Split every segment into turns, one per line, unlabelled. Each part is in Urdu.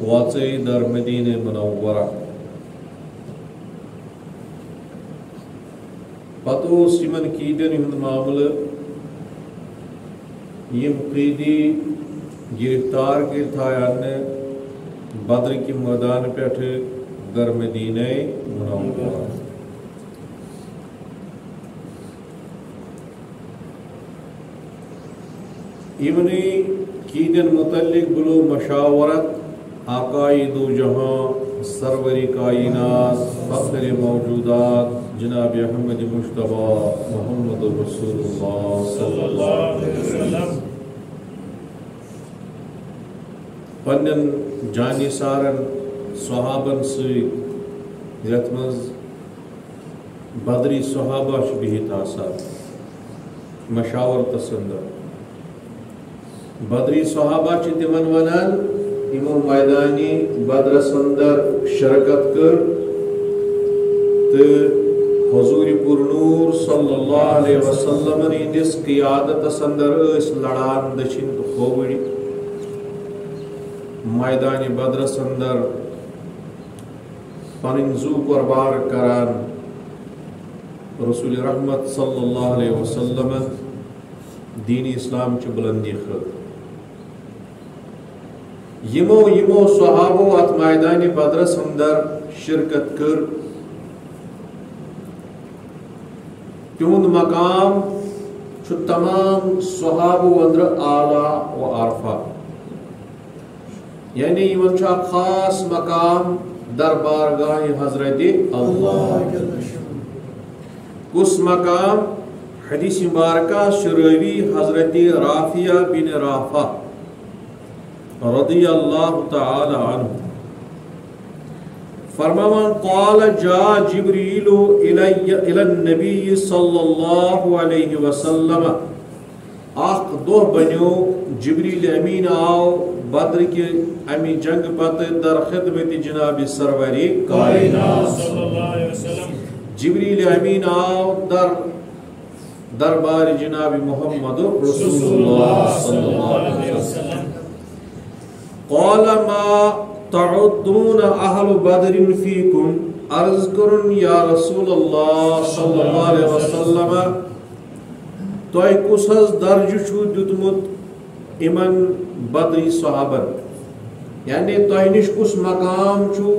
واقعی در مدینہ منورہ پتہ اوس یمن قیدین ہند معاملہ یم قیدی گرفتار کرت آنے بدر کے میدان پہ در مدینہ منورہ یمنی قیدین متعلق بلو مشاورت آقائی دو جہاں سروری کائنات فخر موجودات جناب احمد مجتبی محمد رسول اللہ صلی اللہ علیہ وسلم پنن جانی سارن صحابن سیت یت مز بدری صحابہ بہت آسان مشاورتس اندر بدری صحابہ تمن ونان یمو میدانی بدرس اندر شرکت کر تو حضور پرنور صلی اللہ علیہ وسلم ہندس قیادت اندر لڑان دچھن تو کھوبڑی میدان بدرس اندر پنن زو قربار کران رسول رحمت صلی اللہ علیہ وسلم دین اسلام چ بلندی خاطر یمو صحابو ات میدان بدرس اندر شرکت کر تہند مقام تمام صحابو اندر اعلیٰ و عرفہ یعنی یمن خاص مقام دربارگاہ حضرت اللہ کس مقام حدیث مبارکہ شروی حضرت رافیہ بن رافع رضی اللہ تعالی عنہ فرمان قال جاء جبریل الی النبی صلی اللہ علیہ وسلم اخ دو بنیو جبریل امین آو بدر کے امی جنگ پتہ در خدمت جناب سروری کائنات صلی اللہ علیہ وسلم جبریل امین آو دربار جناب محمد رسول اللہ صلی اللہ علیہ وسلم قال ما تعدون اہل بدر فیکم عرض کرن یا رسول اللہ صلی اللہ علیہ وسلم تو کس حض درج چھو دتمت امن بدری صحابن یعنی تو نش کس مقام چھو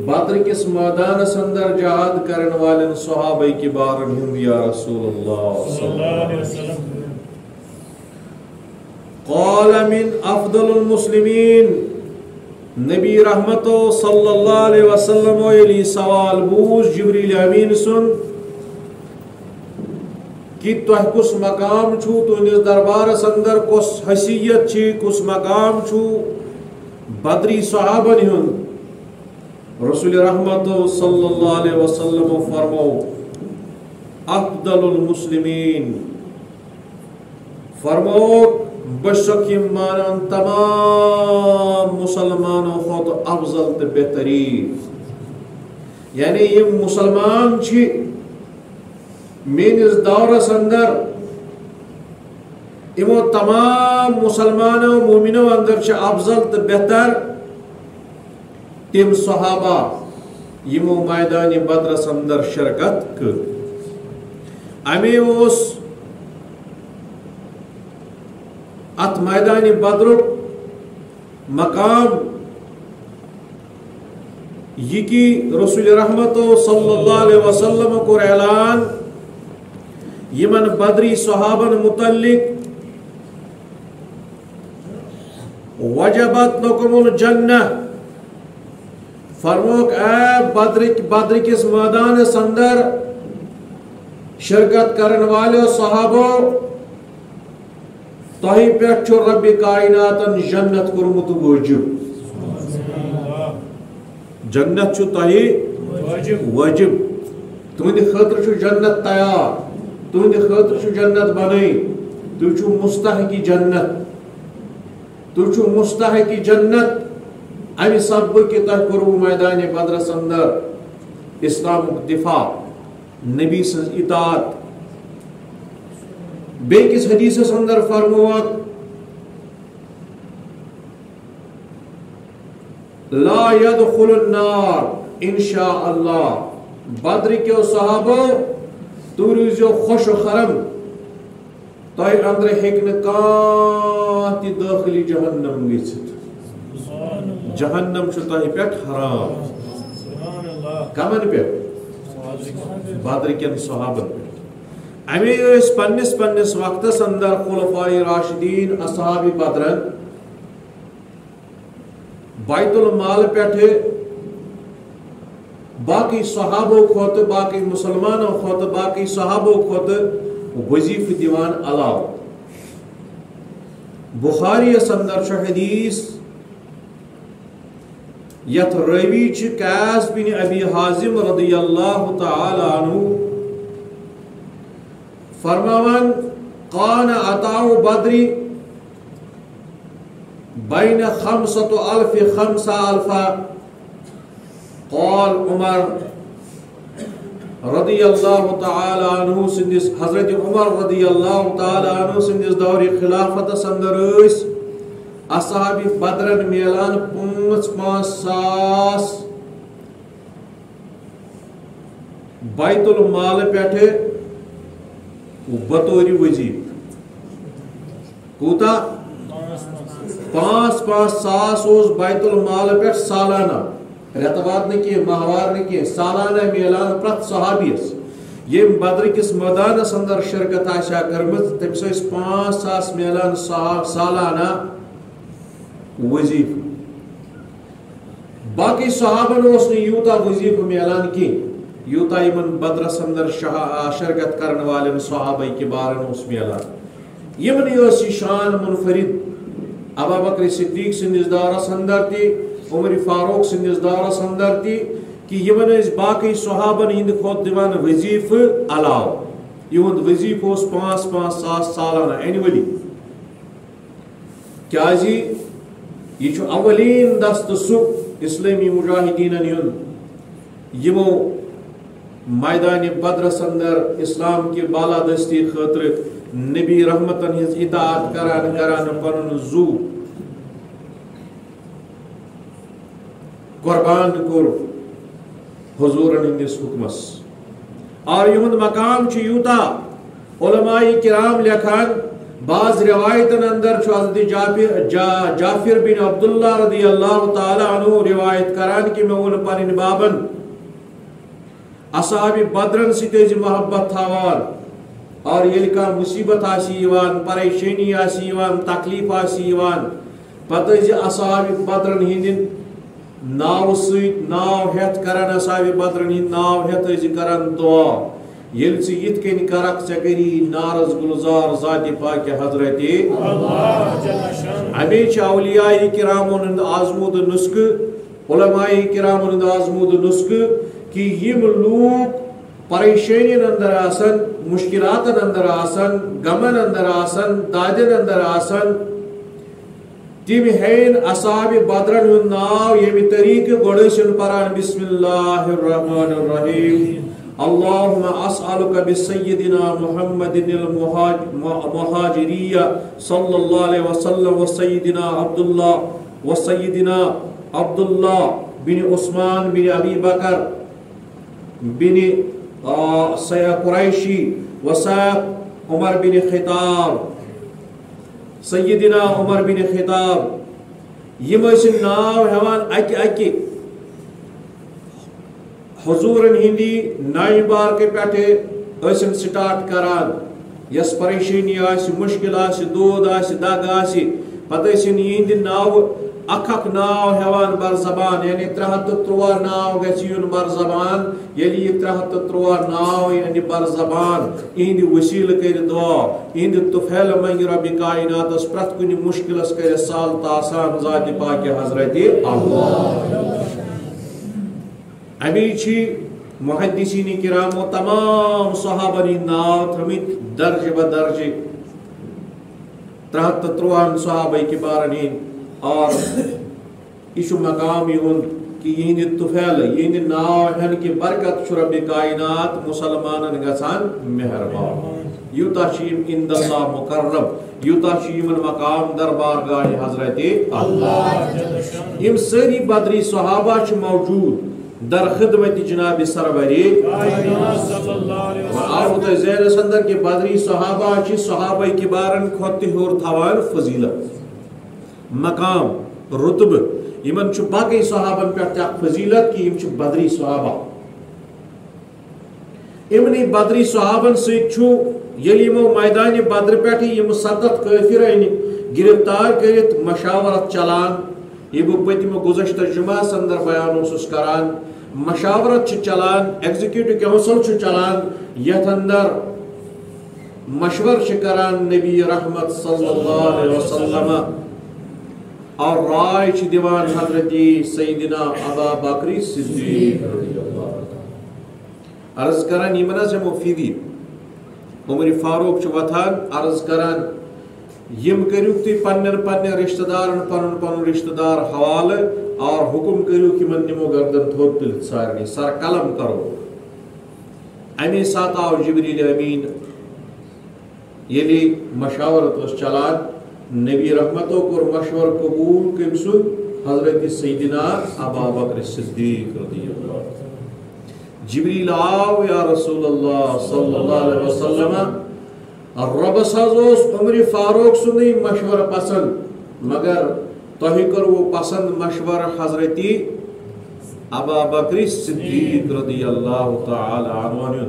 بدر کس میدان اندر جہاد کرن والن صحابہ کی بارن ہند یا رسول اللہ صلی اللہ علیہ وسلم قال من افضل المسلمین نبی رحمت صلی اللہ علیہ وسلم علی سوال بوز جبریل امین سن کہ تو کس مقام چھو تو انس دربار اندر کس حیثیت چھی کس مقام چھو بدری صحابن ہند رسول رحمت صلی اللہ علیہ وسلم فرمو افضل المسلمین فرمو بشک مانن تمام مسلمانوں خود افضل تو بہترین یعنی یہ مسلمان چھی میانس دورس اندر امو تمام مسلمانوں مومنوں اندر چھ افضل تو بہتر تم صحابہ یمو میدان بدرس اندر شرکت کر امی اس ات میدان بدر مقام یہ کی رسول رحمت صلی اللہ علیہ وسلم کو اعلان یمن بدری صحابن متعلق وجبت لکم الجنہ فرموک اے بدر کس میدان اندر شرکت کرن والے صحابوں تہی پیٹھ رب کائناتن جنت کورمت واجب جنت تہی واجب تہند خاطر جنت تیار تہند خاطر جنت بنائی تھی مستحقی جنت تھی مستحقی جنت امی سبب کہ تہ کرو میدان بدرس اندر اسلام دفاع نبی سن اطاعت بیکس حدیث اندر فرموت لا يدخل النار انشاء اللہ. بدر کیو صحابہ تُہۍ روٗزِو خوش و خرم، تۄہہِ اندر ہیٚکہِ نہٕ کانٛہہ تہِ دٲخلی جہنم گٔژھِتھ. جہنم چھُ تۄہہِ پٮ۪ٹھ حرام. کمن پٮ۪ٹھ؟ بدر کٮ۪ن صحابن پٮ۪ٹھ. امی ٲسۍ پننس وقتس اندر خلفاء راشدین اصحاب بدرن بیت المال پٮ۪ٹھٕ باقی صحابو کھۄتہٕ، باقی مسلمانو کھۄتہٕ، باقی صحابو کھۄتہٕ وظیفہٕ دِوان علاوٕ. بخاری یس اندر چھُ حدیث یتھ راوی چھِ قیس بن ابی حازم رضی اللہ تعالی عنہ فرماوان قان عطاء بدر بین 5,000 5,000. قال عمر رضی اللہ تعالی عنہ سندس، حضرت عمر رضی اللہ تعالی عنہ سندس دور خلافت اندر ٲسۍ اصحاب بدرن میلان 5,000 ساس بیت المال پٮ۪ٹھٕ بطور وظیف. کوٗتاہ؟ 5,000 ساس اوس بیت المال پٮ۪ٹھ سالانہ، رٮ۪توار نہٕ کینٛہہ، ماہوار نہٕ کینٛہہ، سالانہ میلان پرٛٮ۪تھ صحابیس. ییٚمۍ بدر کِس مٲدانس اندر شرکت آسہِ ہا کٔرمٕژ تٔمِس ٲسۍ 5,000 میلان سالانہ وظیفہٕ. باقی صحابن اوس نہٕ یوٗتاہ وظیفہٕ میلان کینٛہہ یوٗتاہ یِمن بدرس اندر شرکت کرن والٮ۪ن صحابہ کِبارن اوس میلان. یِمنٕے ٲس یہِ شان منفرد. ابوبکر صدیق سندس دورس اندر تہِ، عمر فاروق سندس دورس اندر تہِ، کہ یِمن ٲسۍ باقی صحابن ہٕنٛدِ کھۄتہٕ دِوان وظیفہٕ علاوٕ. یِہُنٛد وظیفہٕ اوس 5,000 ساس سالانہ اینولی. کیازِ یہ چھُ اولین دست سُہ اسلامی مجاہدینن ہُنٛد یِمو میدان بدرس اندر اسلام کی بالادستی خاطر نبی رحمتن ہز اطاعت کران پنن زو قربان کور حضورن ہندس حکمس. اور یہند مقام چھ یوتا علماء کرام لکھان. بعض روایتن اندر حضرت جعفر بن عبداللہ رضی اللہ تعالی عنہ روایت کران کہ میں ان پنن بابن اصحاب بدرن ستیز محبت تھاوان. اور یل کا مصیبت آسی یوان، پریشانی آسی یوان، تکلیف آسی یوان، پتہ اصحاب بدرن ہندین ناو سیت ناو ہیت کران، اصحاب بدرن ہند ناو ہیت کران دعا. یل یت کن کرک ژے کری نارز گلزار ذات پاک حضرت امی اولیاء کرامن ہند آزمود نسخہ، علماء کرامن ہند آزمود نسخہ کہ یم لوگ پریشانین اندر آسن، مشکلاتن اندر آسن، غمن اندر آسن، دادن اندر آسن، تم ہین اصحاب بدرن ہند ناو یمی طریقہ گوڑسن پران بسم اللہ الرحمن الرحیم اللہم اسألک بسیدنا محمد المہاجری صلی اللہ علیہ وسلم وسیدنا عبداللہ بن عثمان بن ابی بکر بن قریشی وسیق عمر بن خطاب، سیدنا عمر بن خطاب. یم ٲسۍ ناو ہیوان اکہِ حضورن ہندی نائن بار کے پٮ۪ٹھٕ ٲسِن سٹارٹ کران. یس پریشانی آسہِ، مشکل آسہِ، دود آسہِ، دگ آسہِ، پتہٕ ٲسِن یہنٛدِ ناو اکھ ناو ہیوان بر زبان، یعنی 303 ناو گژھِ یُن بر زبان. ییٚلہِ یہِ 303 ناو یعنی بر زبان یہنٛدِ وسیلہٕ کٔرِ دعا، یہنٛدِ طفیل منگہِ رۄبِ کائناتس پرٛٮ۪تھ کُنہِ مشکلس کٔرِ سہل تہٕ آسان ذاتِ پاکِ حضرت اللہ. امی چھ محدثین کرامو تمام صحابن ہند ناو تھمت درجہ بدرجہ 303 صحابہ کبارن ہند. اور یہ مقام یہند کہ یہند طفیل یہند ناو ہن کی برکت رب کائنات مسلمانن گژھان مہربان. یوتا چیم عند اللہ مقرب یوتا چیم مقام دربار گاہ حضرت اللہ یم سری بدری صحابہ چھ موجود در خدمت جناب سروری آو تو زیر سندر کے بدری صحابہ چھ صحابہ کبارن کھوت ہور تھوان فضیلت مقام رتب یمن چھ باقی صحابن پر فضیلت کی یم چھ بدری صحابہ امنی بدری صحابن سیت چھو یلیمو میدان بدر پیٹھ یم 7 کافرین گرفتار کرت مشاورت چلان یہ بہ پتم گزشتہ جمعہ اندر بیان اوسس کران مشاورت چلان ایگزیکیوٹو کونسل چلان یتھ اندر مشور کران نبی رحمت صلی اللہ علیہ وسلم اور رائے دیوان حضرت سیدنا ابا بکر صدیق رضی اللہ عرض کران یمن سے مفیدی عمر فاروق وتھان عرض کران یم کریو تی پنن رشتہ دارن پن رشتہ دار حوالہ اور حکم کریو کہ من نمو گردن تھوک تل سارنی سر قلم کرو امی سات آو جبریل امین یلی مشاورت اس چلان نبی رحمتو کور مشور قبول کم سو حضرت سیدنا ابا بکر صدیق رضی اللہ جبریل آو یا رسول اللہ صلی اللہ علیہ وسلم رب سازوس عمر فاروق سنی مشور پسند مگر توہی کر وہ پسند مشور حضرت ابا بکر صدیق رضی اللہ تعالی عنہ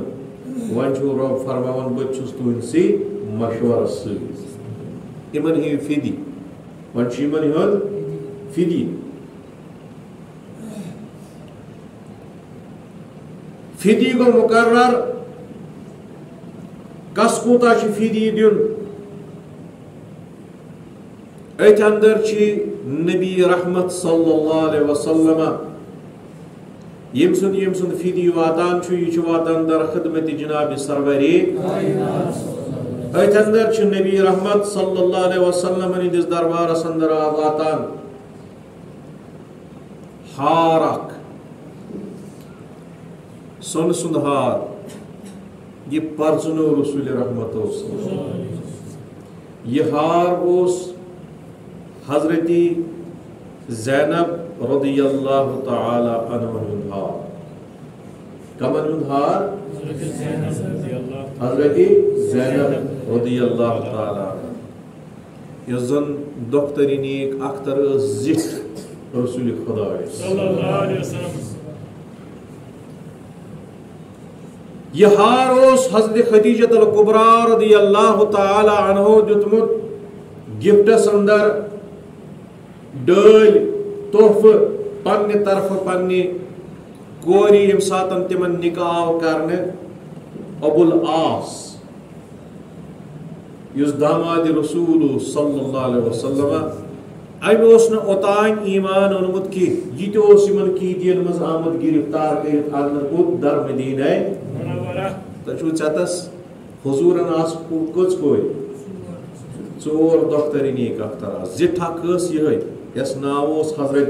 ونچو رب فرماون بچس تو انسی مشور سی امن ہی فیدی ونچو امن ہی فیدی فیدی کو مقرر کس کوتا چھ فیدی دیون ایت اندر چھ نبی رحمت صلی اللہ علیہ وسلم یم سن فیدی واتان چھ یہ واتان در خدمت جناب سروری ایت اندر چھ نبی رحمت صلی اللہ علیہ وسلم ہندس دربار اندر واتان ہارک سن سندھار یہ پرزنو رسول رحمت یہ ہار اس حضرت زینب رضی اللہ تعالی عنہ ہار کمن ہار حضرت زینب رضی اللہ تعالی یہ زن دخترین ایک اختر زٹ رسول خدا صلی اللہ علیہ وسلم یہ ہار اس حضرت خدیجہ الکبریٰ رضی اللہ تعالی عنہ دیتمت گفٹس اندر ڈال تحف پنہ طرف پنہ کوری یم ساتن تمن نکاح کرنے ابو العاص یس داماد رسول صلی اللہ علیہ وسلم ام اس اوتان ایمان اونمت کی یہ یمن کی دین مز آمد گرفتار کرت آدن کو در مدینہ تچو چتس حضورن آس کچ کوئی ژور دخترین ایک اختر زٹھا کس یہ یس ناو حضرت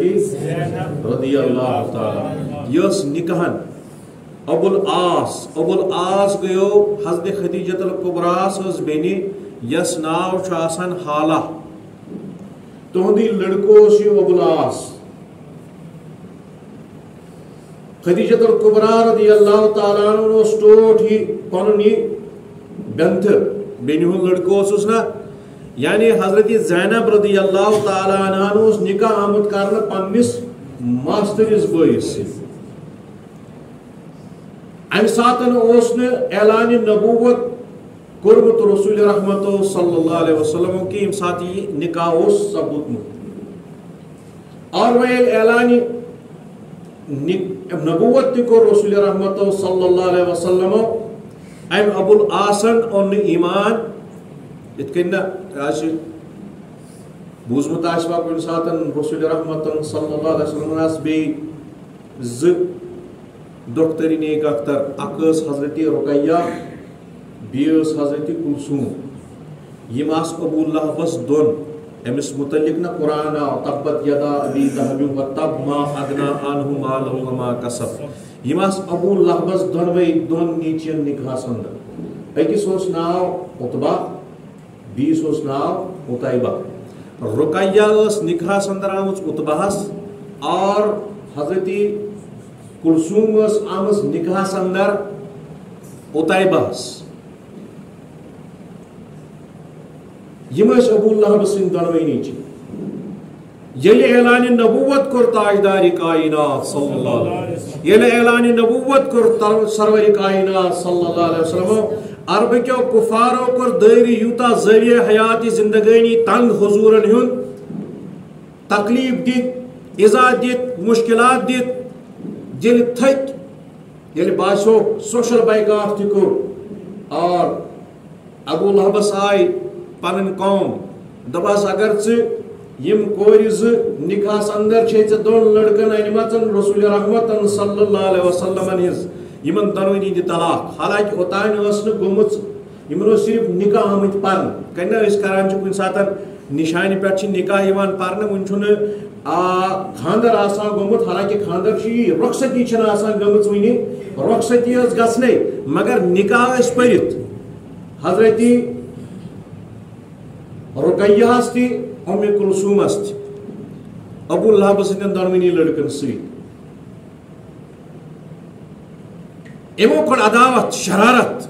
رضی اللہ تعالی یس نکہن ابو العاص گیو حضرت خدیجہ الکبریٰ سز بینی یس ناو آسان حالہ تہندی لڑکو سی ابو العاص خدیجہ الکبریٰ رضی اللہ تعالیٰ عنہ سٹوٹ ہی پننی بنت بینی لڑکو اس نا یعنی حضرت زینب رضی اللہ تعالیٰ عنہ اس نکاح آمد کرنا پنس ماسترس بائیس سے ام ساتن اس نے اعلان نبوت قربت رسول رحمت صلی اللہ علیہ وسلم کی ام ساتھ یہ نکاح اس ثبوت اور وہ اعلان نبوت کو رسول رحمت صلی اللہ علیہ وسلم ام ابو العاصن ان ایمان اتکنا بوزمت آسوا کن ساتن رسول رحمت صلی اللہ علیہ وسلم اس بی دخترین ایک اختر اکس حضرت رقیہ بیس حضرت کلثوم یم آس ابو لہبس دون امس متعلق نہ قرآن تبت یدا ابی لہب وتب ما اغنی عنہ مالہ وما کسب یم آس ابو لہبس دونوی دون نیچین نکاح سند أكيس اوس ناو عتبہ بیس اوس ناو عتیبہ رقیہ اس نکاح اندر آمت عتبہس اور حضرت کلثوم اس آمت نکاح اندر عتیبہس یم ابو لہب سن دونوینی چھ یل اعلان نبوت کر تاجدار کائنات صلی اللہ علیہ وسلم یل اعلان نبوت کر سرور کائنات صلی اللہ علیہ وسلم عرب کیو کفارو کر دائری یوتا ذریعہ حیاتی زندگانی تنگ حضورن ہن تکلیف دیت ازا دیت مشکلات دیت جل تھک یل باسو سوشل بائیکاٹ تکو اور ابو لہبس آئی پنن قوم دباس اگر یم کورز نکاح اندر چھ دون لڑکن انمتن رسول رحمت صلی اللہ علیہ وسلم ہز یمن دنوینی دی طلاق حالانکہ اوتان ٲس گومت یمن صرف نکاح آمت پرن کنا اس کران کن ساتن نشانی پہ نکاح یوان پرن ون چھن خاندر آسان گومت حالانکہ خاندر رخصتی چھن آسان گمت ونی رخصتی ٲس گژھنے مگر نکاح ٲس پرت حضرت رقیہ تہ ام کلثوم ابو لہب سن دونوینی لڑکن ست امو کڑ عداوت شرارت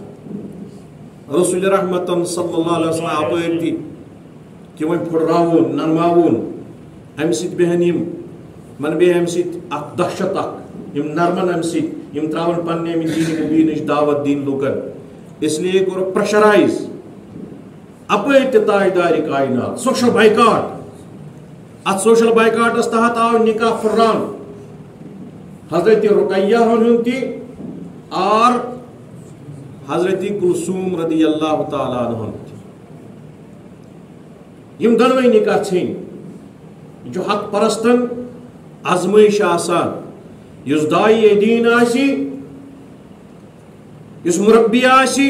رسول رحمت صلی اللہ علیہ وسلم اپر تہ کہ وہ پھڑراون نرماون ام ست بہن من بے ام ست اخ دہشت اخ نرمن ام ست تراون پنہ دین مبین دعوت دین لوکن اس لیے کور پریشرائز اپر تہ تاجدار کائنات سوشل بائیکاٹ ات سوشل بائیکاٹس تحت آو نکاح پھران حضرت رقیہ ہن تہ اور حضرت کلثوم رضی اللہ تعالی عنہ یم دونوے نکاح ژھن جو حق پرستن آزمائش آسان یس دائی دین آسی یس مربی آسی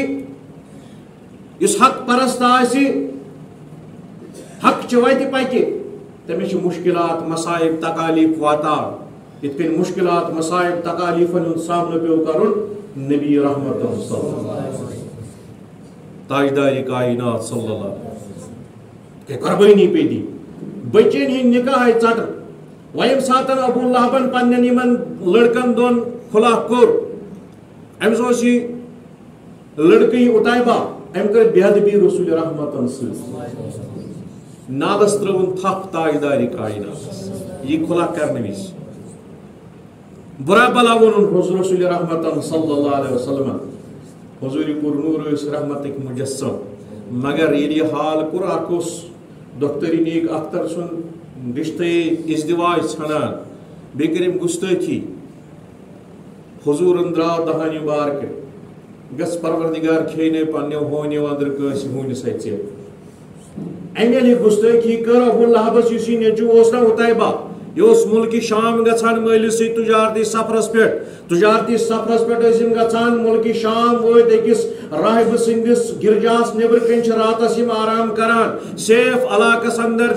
یس حق پرست آسی حق چوائتی پاکی تمہیں مشکلات مسائب تکالیف واتان اتکن مشکلات مسائب تکالیفن سامنے پیو کرن نبی رحمت صلی اللہ علیہ وسلم تاجدار کائنات صلی اللہ علیہ وسلم کہ قربانی پہ دی بچین ہی نکاح چٹن ویم ساتن ابو لہبن پنن یمن لڑکن دون کھلا کور ام سوسی لڑکی عتیبہ ام کر بیادبی رسول رحمت صلی نادس ترون تھپ تاجدار کائنات یہ کھلا کرنے ویس برا بلا ونن رسول رحمت صلی اللہ علیہ وسلم حضور پور نور اس رحمت مجسم مگر یہ حال کور اکس دختری نیک اختر سن رشتے ازدواج ژھنان بیٚیہِ کٔرِم گُستٲخی حضور درٛاو دہانہِ بارکہِ گژھ پروردگار کھیٚیہِ پننیو ہونیو أنٛدرٕ کٲنٛسہِ ہوٗنِس اَتھِ اَمہِ ییٚلہِ یہِ گُستٲخی کٔر ابو لہبس یُس یہِ نیٚچوٗ اوس نا عتیبہ یہ ملک شام گھان مالس سی تجارتی سفرس پہ گھان ملک شام وت اکس راہب سندس گرجاس نبر کن راتس آرام کران سیف علاقس اندر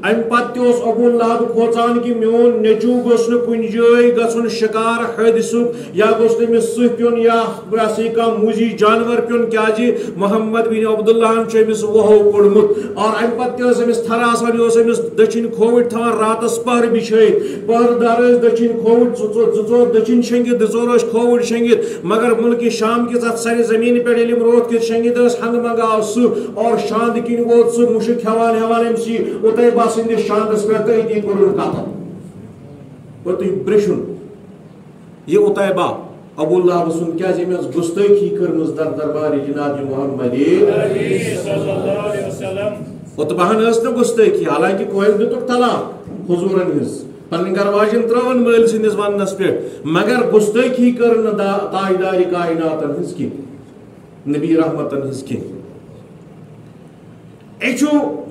ام پتہ ابو لہب کھوچان کہ میون نیچو گوس کن جائے گھن شکار حادثک یا گوس تمس سہ پیون یا موزی جانور پیون کیا محمد بن عبداللہ امس وہو کوڑمت اور ام پتہ امس تھر آسان یہ دچن کھوٹ تھان راتس پہر بچھت پہر دار دچن کھوٹ زور دچن شنگت زور کھوٹ شنگت مگر ملک شام کس ات سر زمین پہ روت کت شنگت ہنگ منگ آو سہ اور شاند کن ووت سہ مشک ہیوان ہیوان ام سی عتیبہ سندس شاندس پہ تھی کورن قتل پتہ برشن یہ عتیبہ ابو لہب سن کیا گستاخی کرمز در دربار جناب محمد عتبہن ٲس نہٕ گستاخی حالانکہ کویل دتُکھ طلاق حضورن ہز پنن گھر واجن ترون مٲلۍ سٕنٛدِس وننس پٮ۪ٹھ مگر گستاخی کٔر نہٕ تاجدار کائناتن ہٕنٛز کینٛہہ نبی رحمتن ہٕنٛز کینٛہہ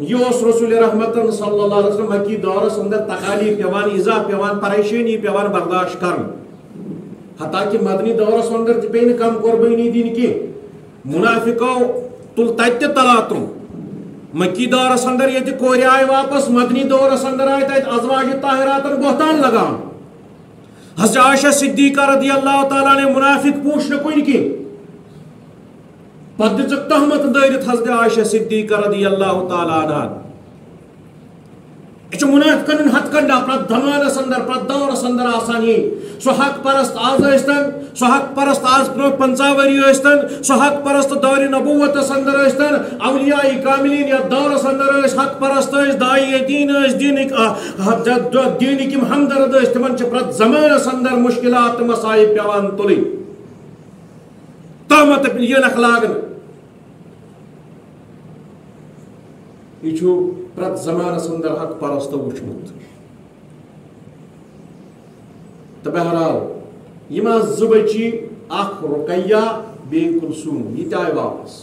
یہ رسول رحمتن صلی اللہ علیہ وسلم مکی دورس اندر تکالیف پیوان ایزا پیوان پریشانی پیوان برداشت کرن حتیٰ کہ مدنی دورس اندر تہ پہ کم قربانی دین کی منافقو تل تت طلاقم مکی دورس اندر یہ کور آئے واپس مدنی دورس اندر آئے تت ازواج طاہراتن بہتان لگان حضرت عائشہ صدیقہ رضی اللہ تعالیٰ نے منافق پوچھ نہ کوئی کی پتہ دِژٕکھ تہمت دٲرِتھ حضرت عائشہ صدیقہ رضی اللہ تعالیٰ عنہ یہ منافقن ہتھ کنڈا پرت زمانس اندر پرت دورس اندر آسان یہ سو حق پرست آز ٲسۍتن سو حق پرست آز برو 50 ؤری ٲسۍتن سو حق پرست دور نبوتس اندر ٲسۍتن اولیاء کاملین یا دورس اندر ٲسۍ حق پرست ٲسۍ داعیہ دین ٲسۍ دینٕکۍ یِم ہمدرد ٲسۍ تِمن چھِ پرت زمانس اندر مشکلات تہٕ مسائب پیوان تُلٕنۍ تہمت یِنکھ لاگنہٕ یہ پرت زمانس اندر حق پرست وچمت تو بہرحال یم زٕ بچی اخ رقیہ بی کلثوم یہ تہ آئی واپس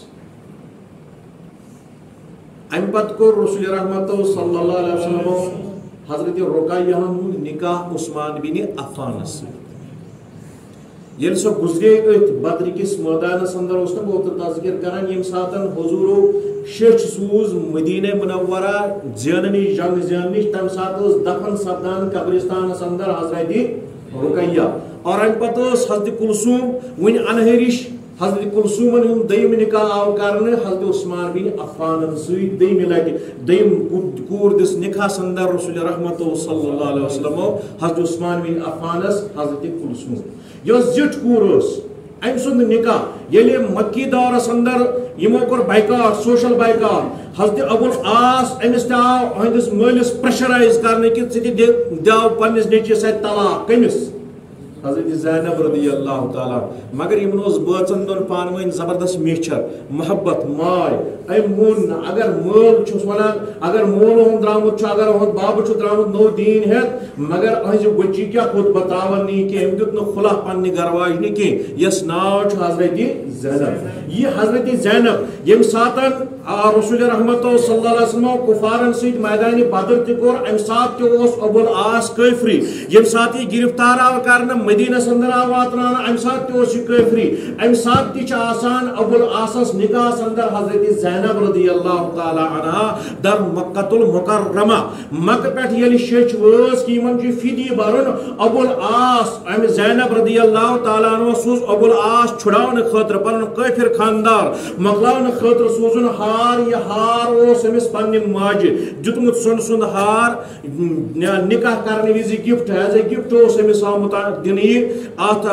ام پتہ کور رسول رحمت صلی اللہ علیہ وسلم حضرت رقیہ ہند نکاح عثمان بن عفان یل سو گزرے ات بدر کس میدانس اندر اس نا بہت تذکر کران یم ساتن حضورو شچ سوز مدینہ منورہ زیننی جنگ زیننی تم سات دفن سپدان قبرستان اندر حضرت رقیہ اور ام پتہ حضرت کلثوم ون انہرش حضرت کلثومن ہند دیم نکاح آو کرنے حضرت عثمان بن عفان سی دیم لگہ دیم کور دس نکاح اندر رسول رحمت صلی اللہ علیہ وسلم حضرت عثمان بن عفانس حضرت کلثوم یہ زٹ کور ام سند نکاح یلی مکی دورس اندر یمو کور بائیکاٹ سوشل بائیکاٹ حضرت ابو العاص امس تہ آو اہندس مالس پریشرائز کرنے کہ ژٕ تہِ دو پنس نیچوِس اتھ طلاق کمس حضرت زینب رضی اللہ تعالیٰ مگر یمن بٲژن دون پان ؤنۍ زبردست میچھر محبت ماے ام مون اگر مول چھُس ونان اگر مولو ہُنٛد درامُت چھُ اگر اہُنٛد بابہٕ چھُ درامُت نو دیٖن ہیٚتھ مگر أہنٛزِ بچی کیٛاہ خود بتاون نی کینٛہہ أمۍ دیُت نہٕ خُلا پننہِ گرواجنہِ کینٛہہ یس ناو چھُ حضرت زینب یہ حضرت زینب ییٚمہِ ساتن رسول رحمت صلی اللہ علیہ وسلم کفارن سۭتۍ میدانِ بدر تہِ کوٚر امہِ ساتہٕ تہِ اوس ابو العاص کٲفری ییٚمہِ ساتہٕ یہِ گرفتار آو کرنہٕ مدینس اندر آو واتناونہٕ امہِ ساتہٕ تہِ اوس یہِ کٲفری امہِ ساتہٕ تہِ چھِ آسان ابو العاصس نکاحس اندر حضرت زینب رضی اللہ تعالیٰ عنہا در مکۃ المکرمہ مکہ پٮ۪ٹھ ییٚلہِ شیٚچھ وٲژ کہِ یِمن چھُ فِدی برُن ابو العاص امہِ زینب رضی اللہ تعالیٰ عنہ سوٗز ابو العاص چھُڑاونہٕ خٲطرٕ پنُن کٲفر خاندار مۄکلاونہٕ خٲطرٕ سوٗزُن ہار یہ ہار اوس أمِس پننہِ ماجہِ دیُتمُت سۄنہٕ سُنٛد ہار نکاح کرنہٕ وِزِ گفٹ ایز اے گفٹ اوس أمِس آمُت دِنہٕ یہِ اتھ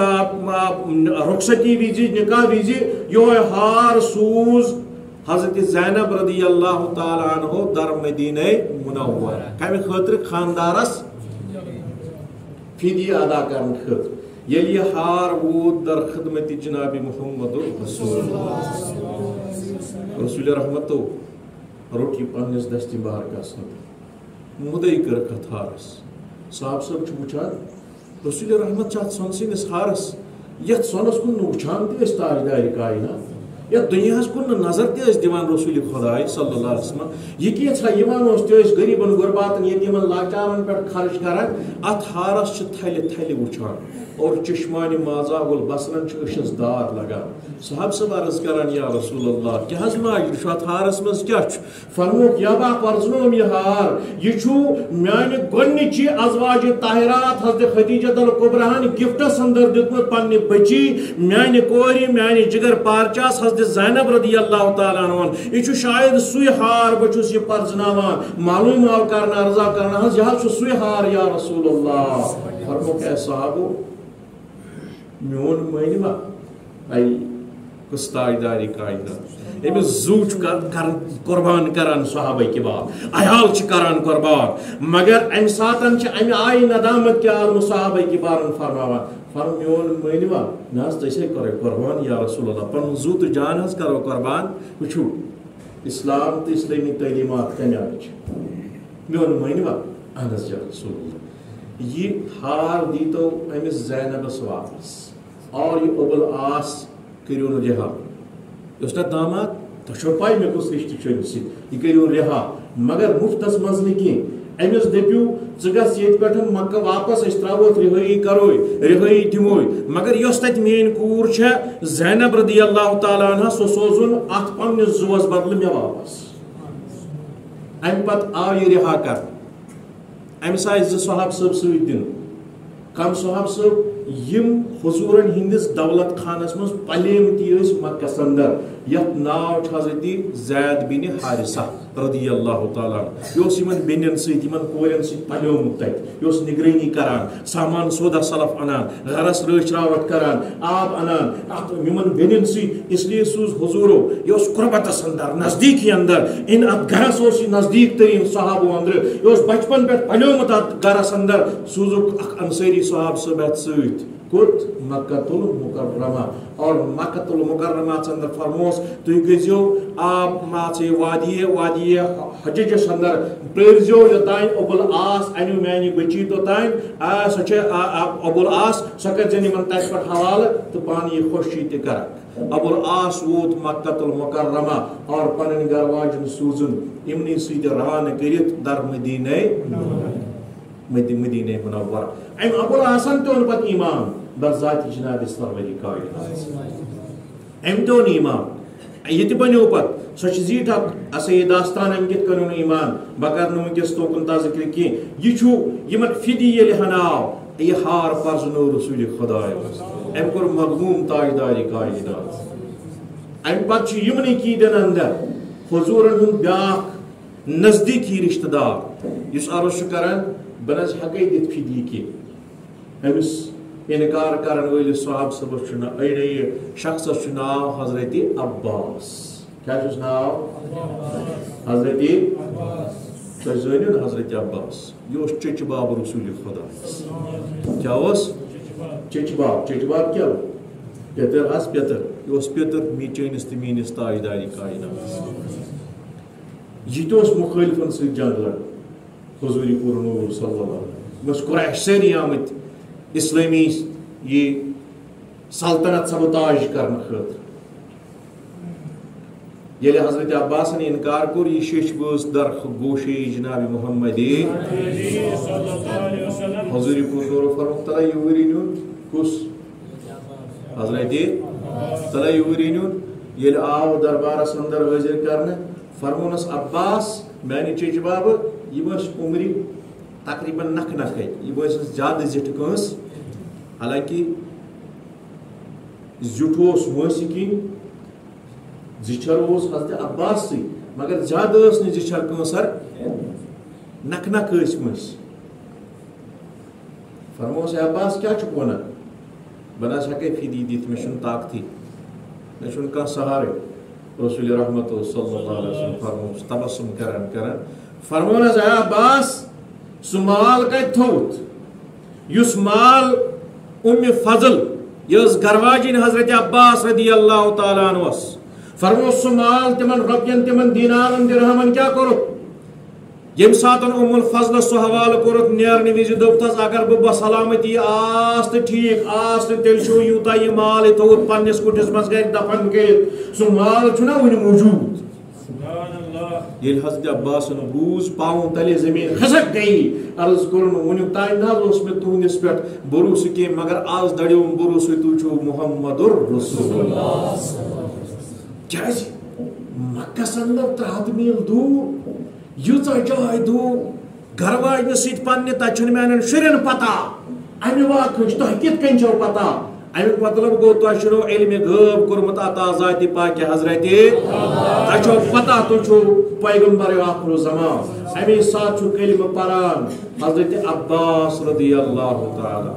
رخصتی وِزِ نکاح وِزِ یہوے ہار سوٗز حضرت زینب رضی اللہ تعالیٰ عنہ در مدینہ منورہ کمہِ خٲطرٕ خاندارس فدیہ ادا کرنہٕ خٲطرٕ ییٚلہِ یہِ ہار ووت در خدمت جناب محمد رسول رحمتو روٹ یہ پنس دستی بارکس مدعی کرک اتھ ہارس صاحب صاحب وچان رسول رحمت ات سون سندس ہارس یت سونس کن وچان تس تاجدار کائنات یا دنیا کن نظر تس دان رسول خدا صلی اللہ علیہ وسلم یہ کیسا تس غریبن غرباتن یتیمن لاچارن پہ خرچ کران ات ہارس تھل تھل وچان اور چشمان مازا البصرن اشس دار لگان صاحب صاحب عرض کران یا رسول اللہ کیا ماجر ات ہارس مز کیا فرموک یا با پرزنوم یہ ہار یہ میانہ گۄڈنِچی ازواج طاہرات حضرت خدیجہ الکبرہن گفٹس اندر دیتمت پنہ بچی میانہ کورِ میانہ جگر پارچاس حضرت زینب رضی اللہ تعالیٰ عنہ یہ شاید سُے ہار بچس یہ پرزناوان معلوم آو کرنا رضا کرنا یہ سُے ہار یا رسول اللہ فرموک اے صحابو میون مٲنِوا اے کس تاجداری کائنات امس زو قربان کران صحابہ کبار عیال کران قربان مگر ام ساتن ام آئی ندامت کے عالم صحابہ کبارن فرماوان میون مٲنِوا نہ تسے کرو قربان یا رسول اللہ پن زو تو جان حظ کرو قربان وچھو اسلام تو اسلامی تعلیمات کم آئی میون مٲنِوا اہن حظ یا رسول اللہ یہ ہار دیتو امس زینبس واپس اور یہ ابو العاص کرو رہا اس داماد تھی پائی مے کس رشتہ چمس یہ کرو رہا مگر مفتس مز نی امس دپیو ژٕ یت پہ مکہ واپس تراوت رہائی کرو رہائی دمو مگر اس تت مین کور زینب رضی اللہ تعالیٰ عنہ سو سوزن ات پنس زوس بدل مے واپس ام پت آو یہ رہا کر امس آئی زٕ صحاب صٲب ست دن کم صحاب صٲب یم حضورن ہندس دولت خانس مز پلیمتی مکہ اندر یت ناو حضرت زید بن حارثہ رضی اللہ تعالیٰ یہ بینن سن کورین پلیومت تت یہ نگرانی کران سامان سودا سلف انان گھرس رچ راوٹ کران آب انان بینن اس لیے سوز حضورو یہ قربتس اندر نزدیکی اندر ان ات گھرس نزدیک ترین صحابو اندر یہ بچپن پہ پلیومت ات گھرس اندر سوزک اخ انصاری صحاب صاحب ست کت مکۃ المکرمہ اور مکۃ المکرمہ اندر فرموس تھی گزو آب ماچے وادی حججس اندر پرزو یوتان ابو العاص انو میانی بچی توتان سہ ابو العاص سہ کر من تس پہ حوالہ تو پان یہ خوشی تہ کر ابو العاص ووت مکۃ المکرمہ اور پن گھر واجن سوزن امنی ست روانہ کرت در مدینہ منورہ ام ابو الحسن تون پت ایمان بر ذات جناب سروری کائنات ام تون ایمان یہ بنو پت سو زیٹ اصا یہ داستان ام کت کرن ایمان بکر نو ونکس توکن تا ذکر کی یہ فدی یل ہناو یہ ہار پرزنو رسول خدا ام کور مغموم تاجداری کائنات ام پت یمنی کی دن اندر حضورن ہند بیاکھ نزدیکی رشتہ دار اس عرض کران بنس حقی دت فدی کی امس انکار کرن ول صحاب صبح شخص ناو حضرت عباس کیا ناو حضرت عباس زن حضرت عباس یہ چچ باب رسول خدا کیا چچ باب کیا پیتر اس پیتر یہ پیتر می چینس تو میس تاجداری کائنات یہ تو مخالفن س جنگ لڑ حضور پور نور صلی اللہ علیہ وسلم بس قریش ساری آمت اسلامی یہ سلطنت سبوتاج کرنے خاطر یل حضرت عباس نے انکار کور یہ شش بوس در گوشے جناب محمد حضور پور نور فرموک تلا یوری نیون کس حضرت تلا یوری نیون یل آو دربارس اندر حاضر کرنے فرمونس عباس میانی چیچ باب یہ بس عمری تقریباً نکھ نکھ یہ بس زیادہ زٹ کنس حالانکہ زٹ مس کن زچر حضرت عباس سی مگر زیادہ زچر کنسر نکھ نکھ مس فرموس عباس کیا ونان بہ نہ ہیکے فدی دت مے طاقتی مے کھانا سہارے رسول رحمت صلی اللہ علیہ وسلم فرموس تبسم کران فرمونس اے عباس سہ مال کت تھوت یس مال ام فضل یس گرواجن حضرت عباس رضی اللہ تعالیٰ عنہ فرموس سہ مال تمن رۄپین تمن دینارن درہمن کیا کورت یم ساتن ام الفضل سہ حوالہ کورت نیرن وز دپتس اگر بہ سلامتی آس تو ٹھیک آس تو تیل چھو یوتا یہ مال تھوت پنس کٹس مز گھر دفن کرت سہ مال چھنا ون موجود یل حضرت عباس بوز پاؤں تلے زمین کھسک گئی عرض کرن ونیک تان نہ مے تہندس پہ بھروسہ کی مگر آز دڑیوم بھروسہ تو چھو محمد رسول اللہ کیاز مکہ اندر 300 میل دور یوژ جائے دور گھر واجن ست پنہ تک میان شرین پتہ امہ واقع تہ کت کن چھو پتہ امیک مطلب گو تہ علم غیب کورمت عطا ذات پاک حضرت تہ چھو پتہ تہ چھو پیغمبر آخر الزمان امی ساتھ چھو کلمہ پران حضرت عباس رضی اللہ تعالی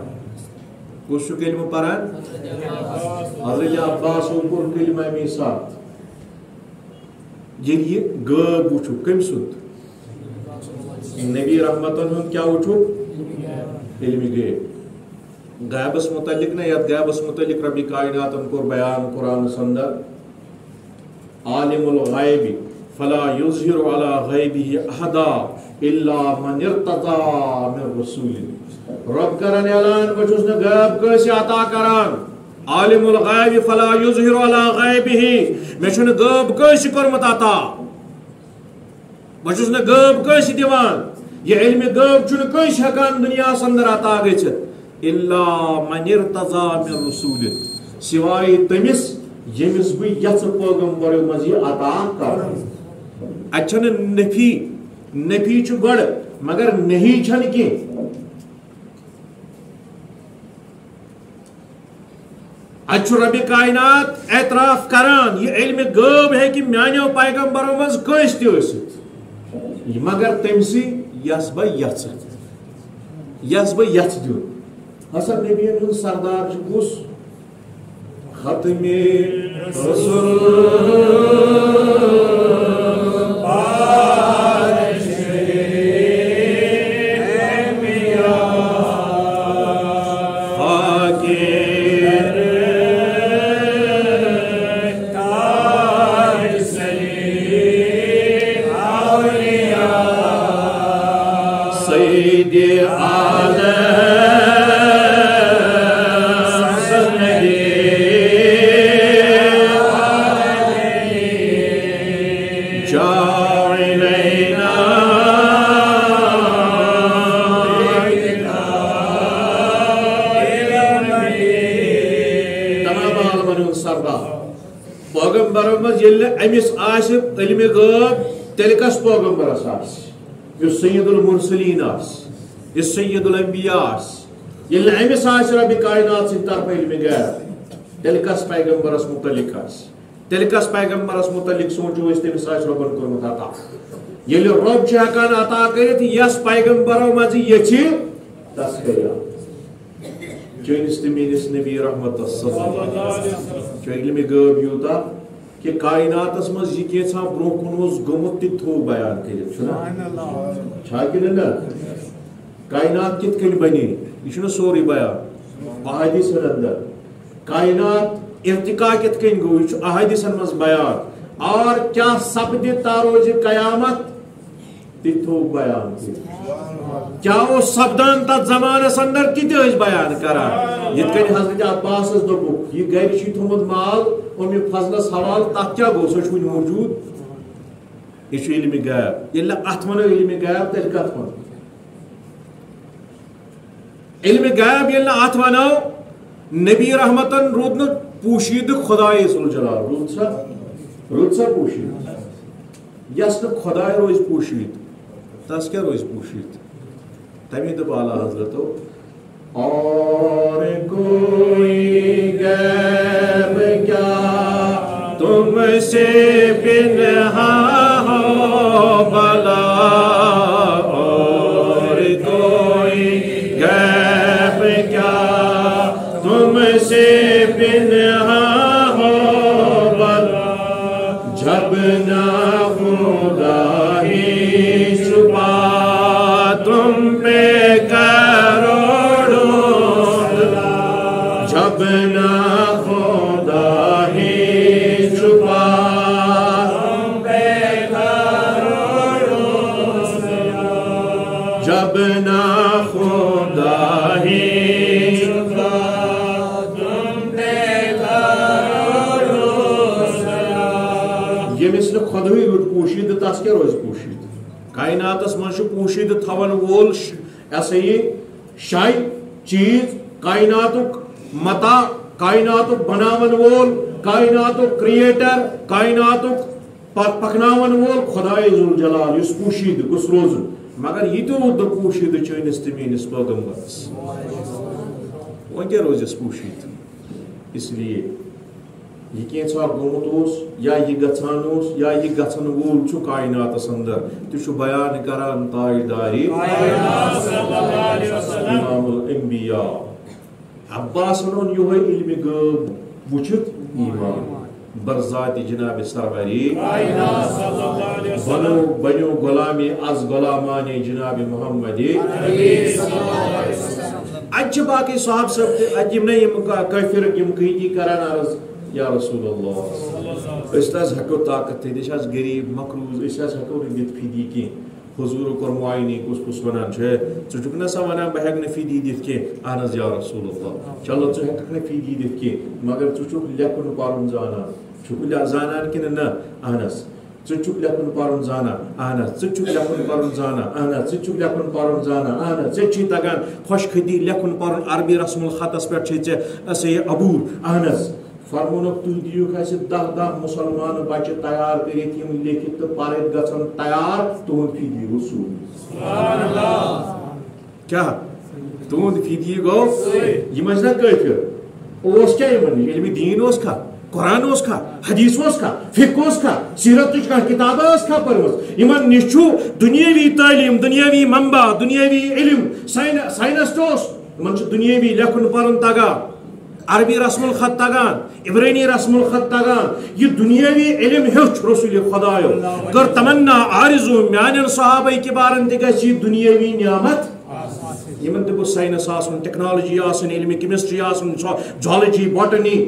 کس چھو کلمہ پران حضرت عباس کور کلمہ امی ساتھ یل یہ غیب وچھو کم سند نبی رحمتن ہند کیا وچھو علم غیب غیبس متعلق نہ یت غیبس متعلق رب کائنات کور بیان قرآن اندر عالم الغیب فلا یظہر علی غیبہ احدا الا من ارتضى من رسول رب کرن اعلان بچوس نہ غیب کیسے عطا کران عالم الغیب فلا یظہر علی غیبہ میں چھن غیب کیسے کرمت عطا بچوس نہ غیب کیسے دیوان یہ علم غیب چھن کیسے ہکان دنیا اندر عطا گژھت الا من ارتضى من رسول سوائے تمس یمس بہ یژ پیغمبر مز یہ عطا کر اچھن نفی چھ گڑ مگر نہیں چھن کی اچھو رب کائنات اعتراف کران یہ علم غیب ہے کہ میانیو پیغمبروں مز کس تہ مگر تمسی یس بہ یژ دیون حسن نبیین ہند سردار کس ختم رسول امس علم غیب تیل کس پیغمبرس اس سید المرسلین اس سید الانبیاء یل امس رب کائنات سن طرف علم غیب تیل کس پیغمبرس متعلق تیل کس پیغمبرس متعلق سوچو اس تمس ربن کورمت عطا یل رب چھ ہکان عطا کرت یس پیغمبرو مز یچھ تس کریا چونس تمینس نبی رحمت صلی اللہ علیہ وسلم علم غیب یوتا کہ کائناتس مز یہ کیسا برو کن گومت تھو بیان کر کائنات کت کن بنی یہ سوری بیان احادیث اندر کائنات ارتقا کت کن گو یہ احادیثن مز بیان اور کیا سپد تاروز قیامت تھو بیان کیا وہ سپدان تر زمانس اندر کت بیان کران یہ حضرت عباس دپک یہ گھر تھومت مال ام فضلس حوال تک کیا گو سو ون موجود یہ علم غیب یل ات ونو علم غیب تیل کت ون علم غیب یل ات ونو نبی رحمتن رود نا پوشید خدای ذوالجلال رود سا پوشید یس نا خدای روز پوشید تس کیا روز پوشید تمی دب اعلی حضرتو اور کوئی غیب کیا تم سے پنہا ہو بلا اور کوئی غیب کیا تم سے پنہا ہو بلا جب نہ خدا ہی چھپا تم پہ کائناتس من پوشید تھون وول ایسا یہ شائی چیز کائناتک متا کائناتک بناون وول کائناتک کریٹر کائناتک پکناون وول خدای ذوالجلال اس پوشید گس روزن مگر یہ تو پوشید چونس تمینس پیغمبرس وہ کیا روزس پوشید اس لیے یہ کینسا گومت یا یہ گھان یا یہ گھن وول کائناتس اندر تہ بیان کران تاجداری امام الانبیاء عباس ون یہ علم غیب وچت ایمان برذات جناب سروری بنو غلامی از غلامان جناب محمد اچھے باقی صحاب صاحب اجم نے کافر یم قیدی کران عرض یا رسول اللہ اس ہکو طاقت تھی اس غریب مقروض اس ہکو دت فیدی کی حضور کور معائنی کس کس ونان ٹھیک نا سا ونان بہ ہیک فیدی دت کی اہن یا رسول اللہ چلو ٹھیک نا فیدی دت کی مگر ٹھیک لیکن پرن زانان ٹھیک زانان کن نا اہنس ٹھیک لیکن پرن زانان اہنس ٹھیک لیکن پرن زانان اہنس ٹھیک لیکن پرن زانان اہنس ٹھیک تگان خوش خدی لیکن پرن عربی رسم الخطس پہ ٹھیک عبور اہنس فرمونک تھی دیو ایسے 10 مسلمان بچہ تیار کرت لکھت تو پرت گھن تیار تہد فیدی وصول کیا تہد فیدی گو یہ نا کافر اوس کیا یمن علم دین اوس کھا قرآن اوس کھا حدیث اوس کھا فقہ اوس کھا سیرت کھا کتاب اوس کھا پرمس یمن نش دنیاوی تعلیم دنیاوی منبع دنیاوی علم سائنس اوس یمن دنیاوی لکھن پرن تگان عربی رسم الخط تگان عبرانی رسم الخط تگان یہ دنیاوی علم ہیوچ رسول خدایو کر تمنا عارضو میانن صحابہ کبارن تہ گژھِ دنیاوی نعمت یمن تہ گوٚژھ سائنس آسن ٹیکنالوجی آسن علم کیمسٹری آسن زالجی باٹنی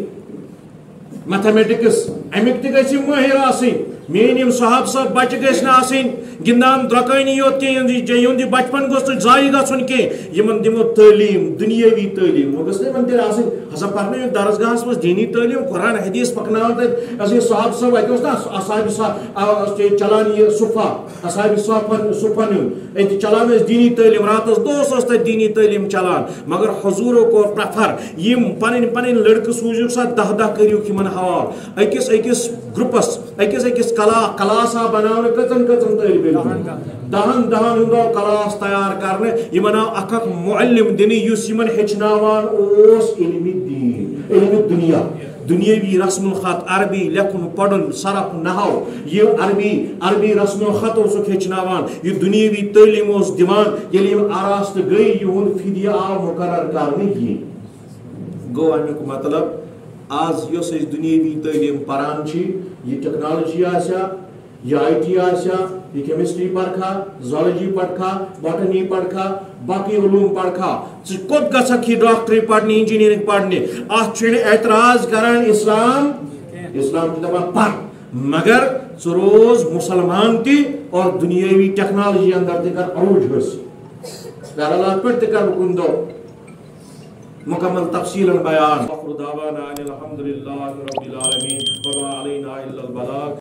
میتھمیٹکس امیک تہ گژھِ ماہر آسن میٲنۍ یِم صحاب صاحب بچہ گژھِ نہٕ آسٕنۍ گِنٛدان درٛۄکٲنی یوت کینٛہہ یِہُنٛد بچپن گوٚژھ نہٕ ضایع گژھُن کینٛہہ یِمن دِمو تعلیٖم دُنیٲوی تعلیٖم وۄنۍ گٔژھ نہٕ یِمن تیٚلہِ آسٕنۍ ہسا پرنٲیِو درسگاہس منٛز دیٖنی تعلیٖم قرآن حدیث پکناوان تتہِ ہسا یہِ صحاب صاحب اَتہِ اوس نا اصحابِ چلان یہِ صُفا اصحابِ صُفن ہُنٛد اتہِ چلان ٲسۍ دیٖنی تعلیٖم راتس دۄہس ٲس تتہِ دیٖنی تعلیٖم چلان مگر حضوٗرو کوٚر پریفر یِم پنٕنۍ لڑکہٕ سوٗزِوُکھ سا 10 کٔرِوُکھ یِمن حوالہٕ أکِس گروپس أکِس کلاس آو بناونہٕ کٔژن طٲلبہِ علم 10 ہُنٛد آو کلاس تیار کرنہٕ یِمن آو اکھ معلم دِنہٕ یُس یِمن ہیٚچھناوان اوس علمِ دین علمِ دنیا دنیاوی رسم الخط عربی لیکھُن پرُن صرف نحو یہ عربی رسم الخط اوسُکھ ہیٚچھناوان یہ دنیاوی تعلیٖم اوس دِوان ییٚلہِ یِم آراستہٕ گٔے یِہُنٛد فِدیہِ آو مُقرر کرنہٕ یہِ گوٚو امیُک مطلب آز یۄس أسۍ دنیاوی تعلیٖم پران چھِ یہ ٹیکنالوجی آسیا یہ IT آسیا یہ کیمسٹری پڑھا زالجی پڑھا باٹنی پڑھا باقی علوم پڑھا ژٕ کوٚت گژھکھ یہ ڈاکٹری پڑھنہِ انجینئرنگ پڑھنہِ اتھ چھُنہٕ اعتراض کران اسلام چھُ دپان پڑھ مگر ژٕ روز مسلمان تہِ اور دنیاوی ٹیکنالوجی اندر تہِ کر عروج حٲصِل اللہ پٮ۪ٹھ تہِ کر بہٕ کُنہِ دۄہ مکمل تفصیل بیان. آخر دعوانا ان الحمد للہ رب العالمین وما علینا الا البلاغ.